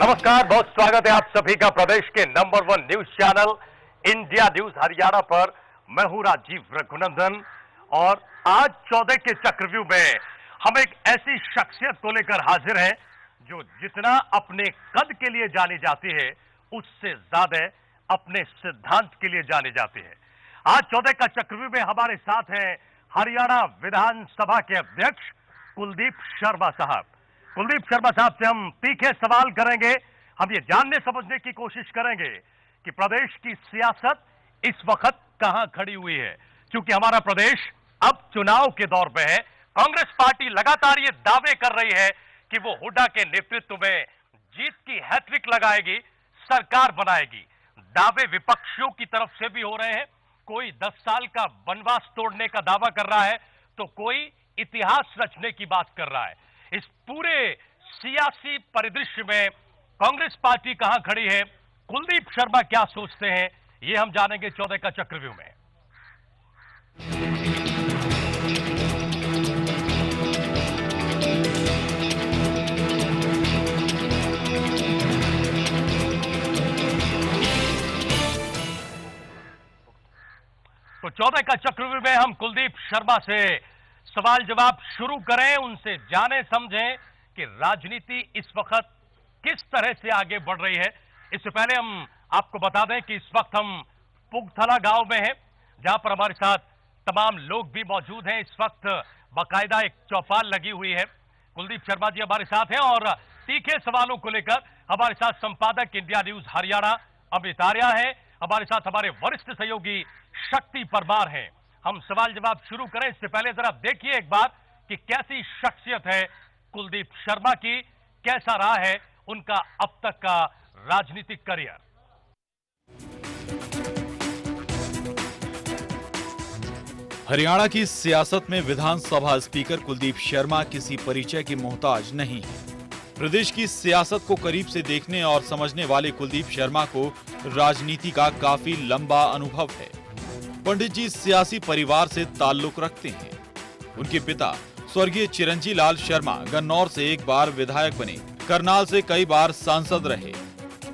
नमस्कार, बहुत स्वागत है आप सभी का प्रदेश के number 1 news channel India news Haryana पर। मैं हूं राजीव रघुनंदन और आज 14 के चक्रव्यूह में हम एक ऐसी शख्सियत को लेकर हाजिर हैं जो जितना अपने कद के लिए जानी जाती है उससे ज्यादा अपने सिद्धांत के लिए जानी जाती है। आज 14 का चक्रव्यूह में हमारे साथ हैं हरियाणा विधानसभा के अध्यक्ष कुलदीप शर्मा साहब। कुलदीप शर्मा साहब से हम तीखे सवाल करेंगे। हम ये जानने समझने की कोशिश करेंगे कि प्रदेश की सियासत इस वक्त कहां खड़ी हुई है, क्योंकि हमारा प्रदेश अब चुनाव के दौर में है। कांग्रेस पार्टी लगातार ये दावे कर रही है कि वो हुड्डा के नेतृत्व में जीत की हैट्रिक लगाएगी, सरकार बनाएगी। दावे विपक्षियों की तरफ से भी हो रहे हैं। कोई 10 साल का वनवास तोड़ने का दावा कर रहा है तो कोई इतिहास रचने की बात कर रहा है। इस पूरे सियासी परिदृश्य में कांग्रेस पार्टी कहां खड़ी है, कुलदीप शर्मा क्या सोचते हैं, ये हम जानेंगे 14 का चक्रव्यूह में। तो 14 का चक्रव्यूह में हम कुलदीप शर्मा से सवाल जवाब शुरू करें, उनसे जाने समझें कि राजनीति इस वक्त किस तरह से आगे बढ़ रही है। इससे पहले हम आपको बता दें कि इस वक्त हम पुगथला गांव में हैं, जहां पर हमारे साथ तमाम लोग भी मौजूद हैं। इस वक्त बाकायदा एक चौपाल लगी हुई है। कुलदीप शर्मा जी हमारे साथ हैं और तीखे सवालों को लेकर हमारे साथ संपादक इंडिया न्यूज हरियाणा अमित आर्या है। हमारे साथ हमारे वरिष्ठ सहयोगी शक्ति परमार हैं। हम सवाल जवाब शुरू करें इससे पहले जरा देखिए एक बार कि कैसी शख्सियत है कुलदीप शर्मा की, कैसा रहा है उनका अब तक का राजनीतिक करियर। हरियाणा की सियासत में विधानसभा स्पीकर कुलदीप शर्मा किसी परिचय की मोहताज नहीं है। प्रदेश की सियासत को करीब से देखने और समझने वाले कुलदीप शर्मा को राजनीति का काफी लंबा अनुभव है। पंडित जी सियासी परिवार से ताल्लुक रखते हैं। उनके पिता स्वर्गीय चिरंजी लाल शर्मा गन्नौर से एक बार विधायक बने, करनाल से कई बार सांसद रहे।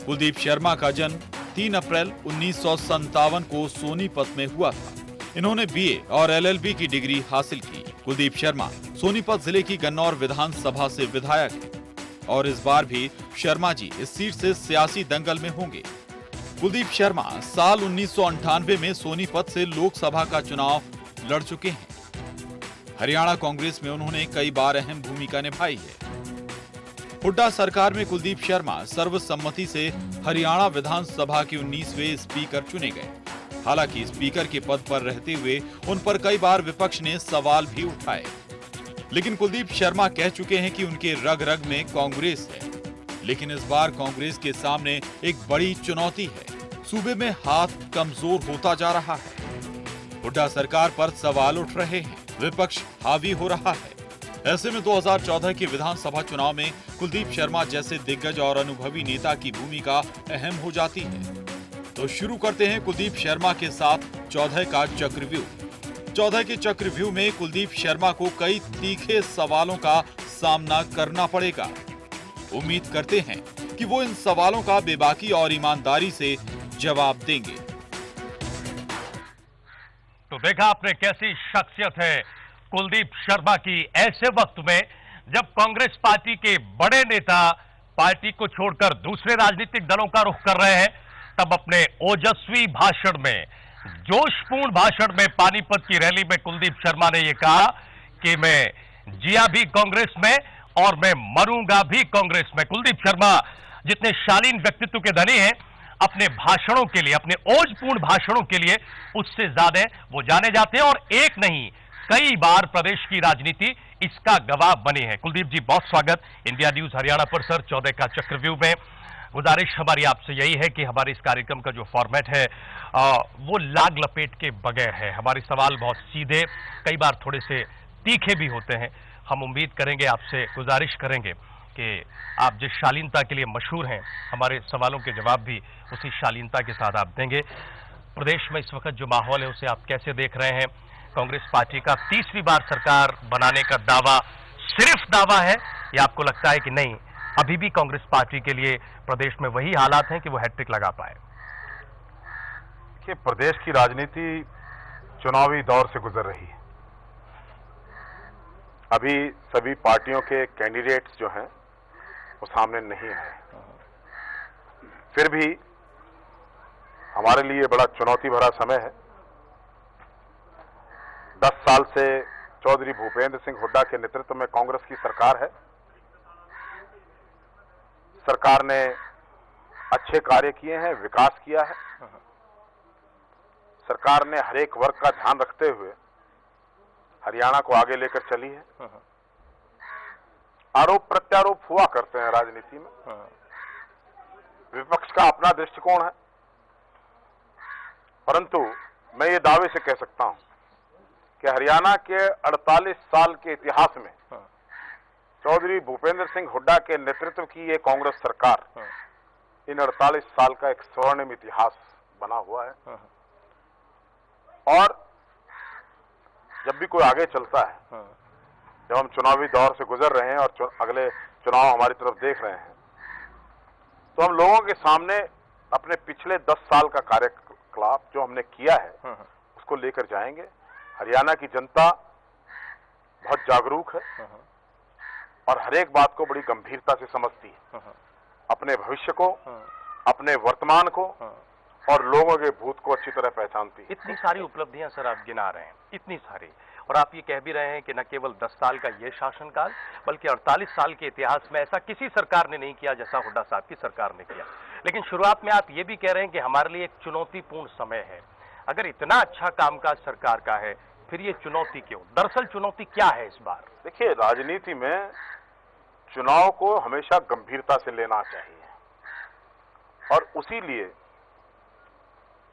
कुलदीप शर्मा का जन्म 3 अप्रैल 1957 को सोनीपत में हुआ था। इन्होंने बीए और एलएलबी की डिग्री हासिल की। कुलदीप शर्मा सोनीपत जिले की गन्नौर विधानसभा से विधायक है और इस बार भी शर्मा जी इस सीट से सियासी दंगल में होंगे। कुलदीप शर्मा साल 1998 में सोनीपत से लोकसभा का चुनाव लड़ चुके हैं। हरियाणा कांग्रेस में उन्होंने कई बार अहम भूमिका निभाई है। हुड्डा सरकार में कुलदीप शर्मा सर्वसम्मति से हरियाणा विधानसभा के 19वें स्पीकर चुने गए। हालांकि स्पीकर के पद पर रहते हुए उन पर कई बार विपक्ष ने सवाल भी उठाए, लेकिन कुलदीप शर्मा कह चुके हैं कि उनके रग रग में कांग्रेस है। लेकिन इस बार कांग्रेस के सामने एक बड़ी चुनौती है। सूबे में हाथ कमजोर होता जा रहा है। हुड्डा सरकार पर सवाल उठ रहे हैं, विपक्ष हावी हो रहा है। ऐसे में 2014 के विधानसभा चुनाव में कुलदीप शर्मा जैसे दिग्गज और अनुभवी नेता की भूमिका अहम हो जाती है। तो शुरू करते हैं कुलदीप शर्मा के साथ 14 का चक्रव्यूह। 14 के चक्रव्यूह में कुलदीप शर्मा को कई तीखे सवालों का सामना करना पड़ेगा। उम्मीद करते हैं कि वो इन सवालों का बेबाकी और ईमानदारी से जवाब देंगे। तो देखा आपने कैसी शख्सियत है कुलदीप शर्मा की, ऐसे वक्त में जब कांग्रेस पार्टी के बड़े नेता पार्टी को छोड़कर दूसरे राजनीतिक दलों का रुख कर रहे हैं, तब अपने ओजस्वी भाषण में, जोशपूर्ण भाषण में पानीपत की रैली में कुलदीप शर्मा ने यह कहा कि मैं जिया भी कांग्रेस में और मैं मरूंगा भी कांग्रेस में। कुलदीप शर्मा जितने शालीन व्यक्तित्व के धनी हैं, अपने भाषणों के लिए, अपने ओजपूर्ण भाषणों के लिए उससे ज्यादा वो जाने जाते हैं और एक नहीं कई बार प्रदेश की राजनीति इसका गवाह बनी है। कुलदीप जी बहुत स्वागत इंडिया न्यूज हरियाणा पर सर 14 का चक्रव्यूह में। गुजारिश हमारी आपसे यही है कि हमारे इस कार्यक्रम का जो फॉर्मेट है वो लाग लपेट के बगैर है। हमारे सवाल बहुत सीधे, कई बार थोड़े से तीखे भी होते हैं। हम उम्मीद करेंगे, आपसे गुजारिश करेंगे कि आप जिस शालीनता के लिए मशहूर हैं, हमारे सवालों के जवाब भी उसी शालीनता के साथ आप देंगे। प्रदेश में इस वक्त जो माहौल है उसे आप कैसे देख रहे हैं? कांग्रेस पार्टी का 30वीं बार सरकार बनाने का दावा सिर्फ दावा है या आपको लगता है कि नहीं, अभी भी कांग्रेस पार्टी के लिए प्रदेश में वही हालात हैं कि वो हैट्रिक लगा पाए? कि प्रदेश की राजनीति चुनावी दौर से गुजर रही है। अभी सभी पार्टियों के कैंडिडेट्स जो हैं वो सामने नहीं आए, फिर भी हमारे लिए बड़ा चुनौती भरा समय है। 10 साल से चौधरी भूपेंद्र सिंह हुड्डा के नेतृत्व में कांग्रेस की सरकार है। सरकार ने अच्छे कार्य किए हैं, विकास किया है। सरकार ने हर एक वर्ग का ध्यान रखते हुए हरियाणा को आगे लेकर चली है। आरोप प्रत्यारोप हुआ करते हैं राजनीति में, विपक्ष का अपना दृष्टिकोण है, परंतु मैं ये दावे से कह सकता हूं कि हरियाणा के 48 साल के इतिहास में चौधरी भूपेंद्र सिंह हुड्डा के नेतृत्व की ये कांग्रेस सरकार इन 48 साल का एक स्वर्णिम इतिहास बना हुआ है। और जब भी कोई आगे चलता है, जब हम चुनावी दौर से गुजर रहे हैं और अगले चुनाव हमारी तरफ देख रहे हैं, तो हम लोगों के सामने अपने पिछले 10 साल का कार्यकलाप जो हमने किया है उसको लेकर जाएंगे। हरियाणा की जनता बहुत जागरूक है और हर एक बात को बड़ी गंभीरता से समझती है, अपने भविष्य को, अपने वर्तमान को और लोगों के भूत को अच्छी तरह पहचानती है। इतनी सारी उपलब्धियां सर आप गिना रहे हैं, इतनी सारी, और आप ये कह भी रहे हैं कि न केवल 10 साल का ये शासनकाल बल्कि 48 साल के इतिहास में ऐसा किसी सरकार ने नहीं किया जैसा हुड्डा साहब की सरकार ने किया। लेकिन शुरुआत में आप ये भी कह रहे हैं कि हमारे लिए एक चुनौतीपूर्ण समय है। अगर इतना अच्छा कामकाज सरकार का है, फिर ये चुनौती क्यों? दरअसल चुनौती क्या है इस बार? देखिए, राजनीति में चुनाव को हमेशा गंभीरता से लेना चाहिए और उसी लिए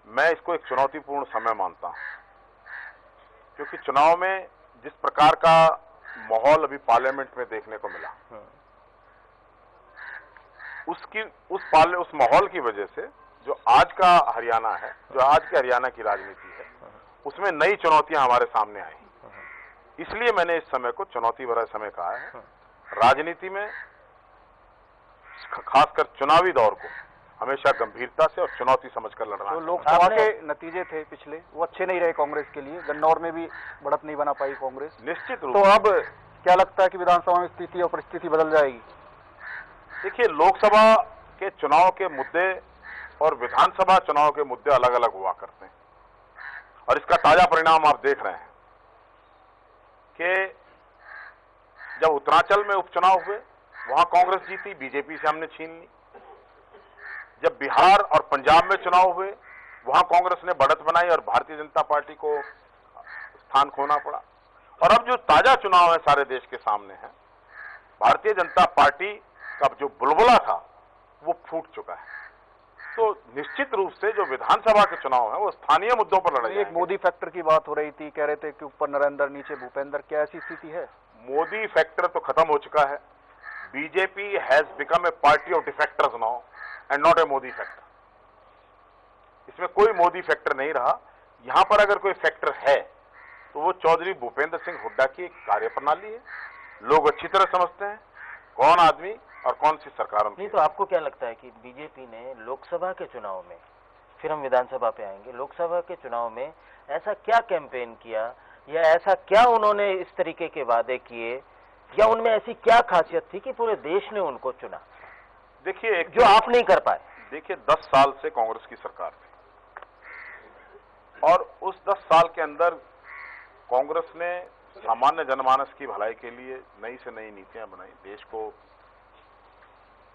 मैं इसको एक चुनौतीपूर्ण समय मानता हूं, क्योंकि चुनाव में जिस प्रकार का माहौल अभी पार्लियामेंट में देखने को मिला, उस माहौल की वजह से जो आज का हरियाणा है, जो आज के हरियाणा की राजनीति है, उसमें नई चुनौतियां हमारे सामने आई। इसलिए मैंने इस समय को चुनौती भरा समय कहा है। राजनीति में खासकर चुनावी दौर को हमेशा गंभीरता से और चुनौती समझकर लड़ना। तो लोकसभा के नतीजे थे पिछले, वो अच्छे नहीं रहे कांग्रेस के लिए। गन्नौर में भी बढ़त नहीं बना पाई कांग्रेस। निश्चित रूप तो अब क्या लगता है कि विधानसभा में स्थिति और परिस्थिति बदल जाएगी? देखिए, लोकसभा के चुनाव के मुद्दे और विधानसभा चुनाव के मुद्दे अलग अलग हुआ करते हैं और इसका ताजा परिणाम आप देख रहे हैं कि जब उत्तरांचल में उपचुनाव हुए वहां कांग्रेस जीती, बीजेपी से हमने छीन ली। जब बिहार और पंजाब में चुनाव हुए वहां कांग्रेस ने बढ़त बनाई और भारतीय जनता पार्टी को स्थान खोना पड़ा। और अब जो ताजा चुनाव है सारे देश के सामने है, भारतीय जनता पार्टी का जो बुलबुला था वो फूट चुका है। तो निश्चित रूप से जो विधानसभा के चुनाव है वो स्थानीय मुद्दों पर लड़े। एक मोदी फैक्टर की बात हो रही थी, कह रहे थे कि ऊपर नरेंद्र नीचे भूपेंद्र, क्या ऐसी स्थिति है? मोदी फैक्टर तो खत्म हो चुका है। BJP has become a party of defectors now and not a Modi factor. इसमें कोई मोदी फैक्टर नहीं रहा। यहां पर अगर कोई फैक्टर है तो वो चौधरी भूपेंद्र सिंह हुड्डा की एक कार्यप्रणाली है। लोग अच्छी तरह समझते हैं कौन आदमी और कौन सी सरकार। नहीं, तो आपको क्या लगता है कि बीजेपी ने लोकसभा के चुनाव में, फिर हम विधानसभा पे आएंगे, लोकसभा के चुनाव में ऐसा क्या कैंपेन किया या ऐसा क्या उन्होंने इस तरीके के वादे किए या उनमें ऐसी क्या खासियत थी कि पूरे देश ने उनको चुना? देखिए, जो आप नहीं कर पाए। देखिए, 10 साल से कांग्रेस की सरकार थी और उस 10 साल के अंदर कांग्रेस ने सामान्य जनमानस की भलाई के लिए नई से नई नीतियां बनाई। देश को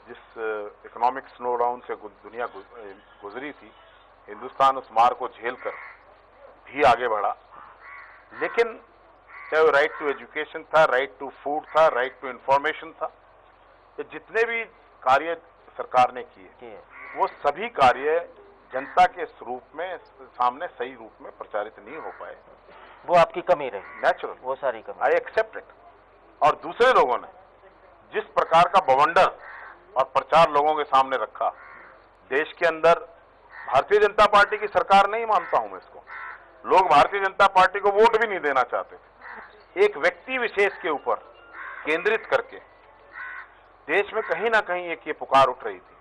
जिस इकोनॉमिक स्लो डाउन से दुनिया गुजरी थी, हिंदुस्तान उस मार को झेलकर भी आगे बढ़ा। लेकिन चाहे वो राइट टू एजुकेशन था, राइट टू फूड था, राइट टू इंफॉर्मेशन था, ये जितने भी कार्य सरकार ने किए वो सभी कार्य जनता के स्वरूप में सामने सही रूप में प्रचारित नहीं हो पाए। वो आपकी कमी रही, नेचुरल, वो सारी कमी। I accept it. और दूसरे लोगों ने जिस प्रकार का बवंडर और प्रचार लोगों के सामने रखा, देश के अंदर भारतीय जनता पार्टी की सरकार नहीं मानता हूं मैं इसको। लोग भारतीय जनता पार्टी को वोट भी नहीं देना चाहते थे। एक व्यक्ति विशेष के ऊपर केंद्रित करके देश में कहीं ना कहीं एक ये पुकार उठ रही थी।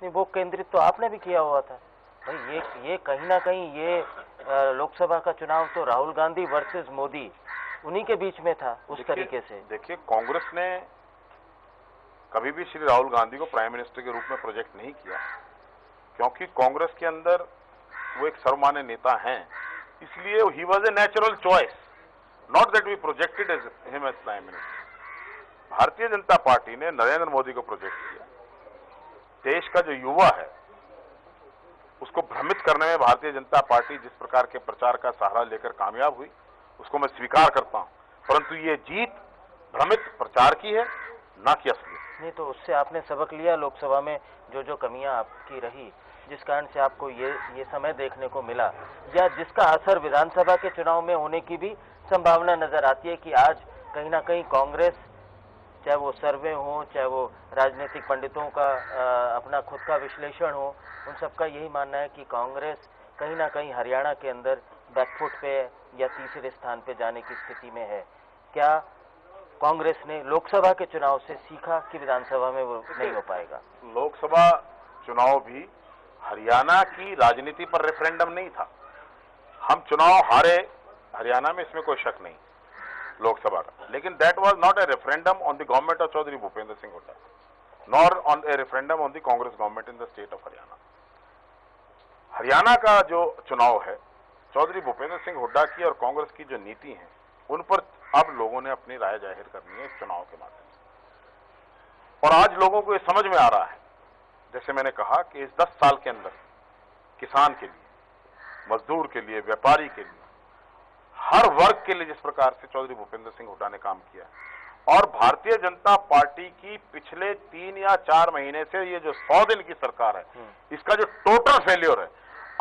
नहीं, वो केंद्रित तो आपने भी किया हुआ था भाई। ये कहीं ना कहीं ये लोकसभा का चुनाव तो राहुल गांधी वर्सेस मोदी उन्हीं के बीच में था उस तरीके से। देखिए, कांग्रेस ने कभी भी श्री राहुल गांधी को प्राइम मिनिस्टर के रूप में प्रोजेक्ट नहीं किया, क्योंकि कांग्रेस के अंदर वो एक सर्वमान्य नेता हैं, इसलिए he was a natural choice, not that we projected as him as prime minister. भारतीय जनता पार्टी ने नरेंद्र मोदी को प्रोजेक्ट किया। देश का जो युवा है उसको भ्रमित करने में भारतीय जनता पार्टी जिस प्रकार के प्रचार का सहारा लेकर कामयाब हुई, उसको मैं स्वीकार करता हूं, परंतु ये जीत भ्रमित प्रचार की है, ना कि असली। नहीं, तो उससे आपने सबक लिया लोकसभा में जो कमियां आपकी रही, जिस कारण से आपको ये समय देखने को मिला, या जिसका असर विधानसभा के चुनाव में होने की भी संभावना नजर आती है कि आज कहीं ना कहीं कांग्रेस, चाहे वो सर्वे हो, चाहे वो राजनीतिक पंडितों का अपना खुद का विश्लेषण हो, उन सबका यही मानना है कि कांग्रेस कहीं ना कहीं हरियाणा के अंदर बैकफुट पे या तीसरे स्थान पे जाने की स्थिति में है। क्या कांग्रेस ने लोकसभा के चुनाव से सीखा कि विधानसभा में वो नहीं हो पाएगा? लोकसभा चुनाव भी हरियाणा की राजनीति पर रेफरेंडम नहीं था। हम चुनाव हारे हरियाणा में, इसमें कोई शक नहीं लोकसभा का, लेकिन that was not a referendum on the government of Chaudhary Bhupinder Singh Hooda, nor on a referendum on the Congress government in the state of Haryana. Haryana का जो चुनाव है, चौधरी भूपेंद्र सिंह हुड्डा की और कांग्रेस की जो नीति है, उन पर अब लोगों ने अपनी राय जाहिर करनी है इस चुनाव के माध्यम से। और आज लोगों को ये समझ में आ रहा है, जैसे मैंने कहा कि इस 10 साल के अंदर किसान के लिए, मजदूर के लिए, व्यापारी के लिए, हर वर्ग के लिए जिस प्रकार से चौधरी भूपेंद्र सिंह हुड्डा ने काम किया, और भारतीय जनता पार्टी की पिछले 3 या 4 महीने से ये जो 100 दिन की सरकार है, इसका जो टोटल फेल्योर है,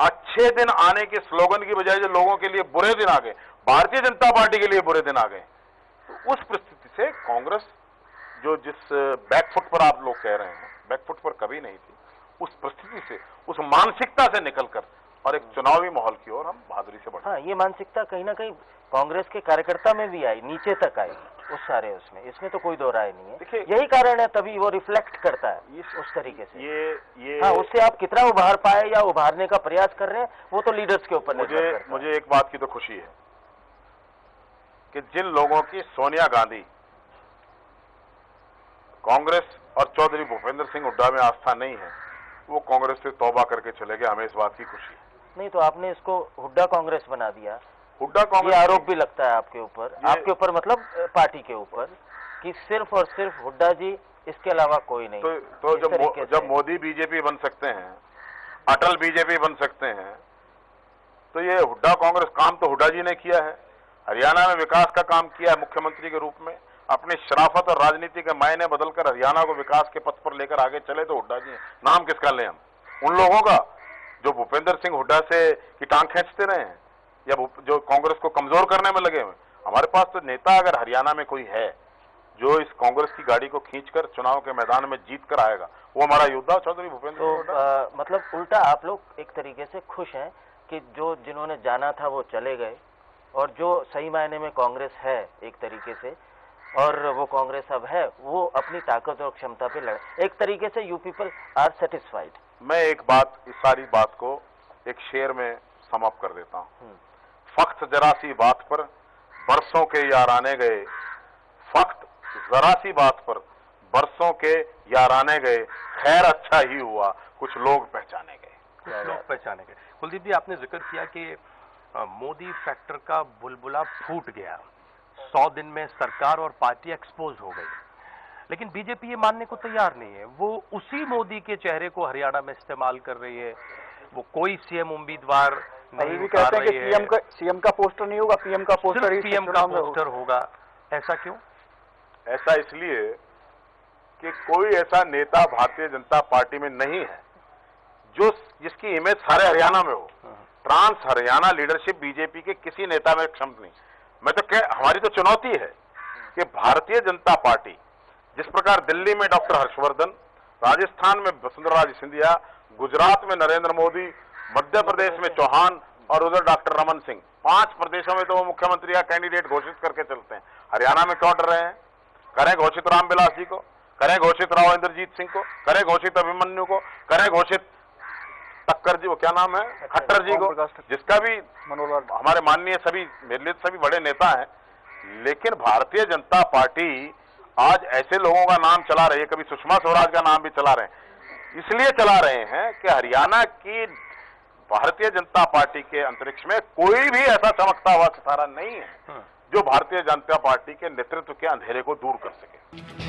अच्छे दिन आने के स्लोगन की बजाय जो लोगों के लिए बुरे दिन आ गए, भारतीय जनता पार्टी के लिए बुरे दिन आ गए, तो उस परिस्थिति से कांग्रेस जो जिस बैकफुट पर आप लोग कह रहे हैं, बैकफुट पर कभी नहीं थी, उस परिस्थिति से, उस मानसिकता से निकलकर और एक चुनावी माहौल की ओर हम बहादुरी से बढ़े। हाँ, ये मानसिकता कहीं ना कहीं कांग्रेस के कार्यकर्ता में भी आई, नीचे तक आई, उस सारे इसमें तो कोई दो राय नहीं है। देखिए, यही कारण है, तभी वो रिफ्लेक्ट करता है उस तरीके से। ये हाँ, उससे आप कितना उभार पाए या उभारने का प्रयास कर रहे हैं, वो तो लीडर्स के ऊपर निर्भर करता है। मुझे एक बात की तो खुशी है कि जिन लोगों की सोनिया गांधी, कांग्रेस और चौधरी भूपेंद्र सिंह हुड्डा में आस्था नहीं है, वो कांग्रेस से तौबा करके चले गए। हमें इस बात की खुशी है। नहीं, तो आपने इसको हुड्डा कांग्रेस बना दिया। हुड्डा कांग्रेस, ये आरोप भी लगता है आपके ऊपर, मतलब पार्टी के ऊपर, कि सिर्फ और सिर्फ हुड्डा जी, इसके अलावा कोई नहीं। तो जब मोदी बीजेपी बन सकते हैं, अटल बीजेपी बन सकते हैं, तो ये हुड्डा कांग्रेस काम तो हुड्डा जी ने किया है। हरियाणा में विकास का काम किया है मुख्यमंत्री के रूप में, अपनी शराफत और राजनीति के मायने बदलकर हरियाणा को विकास के पथ पर लेकर आगे चले तो हुड्डा जी हैं। नाम किसका लें हम? उन लोगों का जो भूपेंद्र सिंह हुड्डा से की टांग खींचते रहे हैं, या जो कांग्रेस को कमजोर करने में लगे हुए। हमारे पास तो नेता अगर हरियाणा में कोई है जो इस कांग्रेस की गाड़ी को खींचकर चुनाव के मैदान में जीत कर आएगा, वो हमारा योद्धा चौधरी भूपेंद्र सिंह हुड्डा। मतलब उल्टा आप लोग एक तरीके से खुश हैं कि जिन्होंने जाना था वो चले गए, और जो सही मायने में कांग्रेस है एक तरीके से, और वो कांग्रेस अब है, वो अपनी ताकत और क्षमता पे लड़े। एक तरीके से यू पीपल आर सेटिस्फाइड। मैं एक बात, इस सारी बात को एक शेर में समाप्त कर देता हूं। फक्त जरा सी बात पर बरसों के याराने गए, फक्त जरा सी बात पर बरसों के याराने गए, खैर अच्छा ही हुआ कुछ लोग पहचाने गए। कुछ लोग पहचाने गए। कुलदीप जी, आपने जिक्र किया कि मोदी फैक्टर का बुलबुला फूट गया, 100 दिन में सरकार और पार्टी एक्सपोज हो गई, लेकिन बीजेपी ये मानने को तैयार नहीं है। वो उसी मोदी के चेहरे को हरियाणा में इस्तेमाल कर रही है। वो कोई सीएम उम्मीदवार नहीं भी कहते हैं कि सीएम का पोस्टर नहीं होगा, पीएम का पोस्टर ही पीएम का पोस्टर होगा। ऐसा क्यों? ऐसा इसलिए कि कोई ऐसा नेता भारतीय जनता पार्टी में नहीं है जिसकी इमेज सारे हरियाणा में हो। ट्रांस हरियाणा लीडरशिप बीजेपी के किसी नेता में क्षम नहीं। मैं तो हमारी तो चुनौती है कि भारतीय जनता पार्टी जिस प्रकार दिल्ली में डॉक्टर हर्षवर्धन, राजस्थान में वसुंधरा राजे सिंधिया, गुजरात में नरेंद्र मोदी, मध्य प्रदेश में चौहान और उधर डॉक्टर रमन सिंह, 5 प्रदेशों में तो वो मुख्यमंत्री का कैंडिडेट घोषित करके चलते हैं। हरियाणा में क्यों डर रहे हैं? करें घोषित रामविलास जी को, करें घोषित राव इंद्रजीत सिंह को, करें घोषित अभिमन्यु को, करें घोषित टक्कर जी, वो क्या नाम है, खट्टर जी को, जिसका भी हमारे माननीय सभी, मेरे लिए सभी बड़े नेता हैं। लेकिन भारतीय जनता पार्टी आज ऐसे लोगों का नाम चला रही है, कभी सुषमा स्वराज का नाम भी चला रहे हैं, इसलिए चला रहे हैं कि हरियाणा की भारतीय जनता पार्टी के अंतरिक्ष में कोई भी ऐसा चमकता हुआ सितारा नहीं है जो भारतीय जनता पार्टी के नेतृत्व के अंधेरे को दूर कर सके।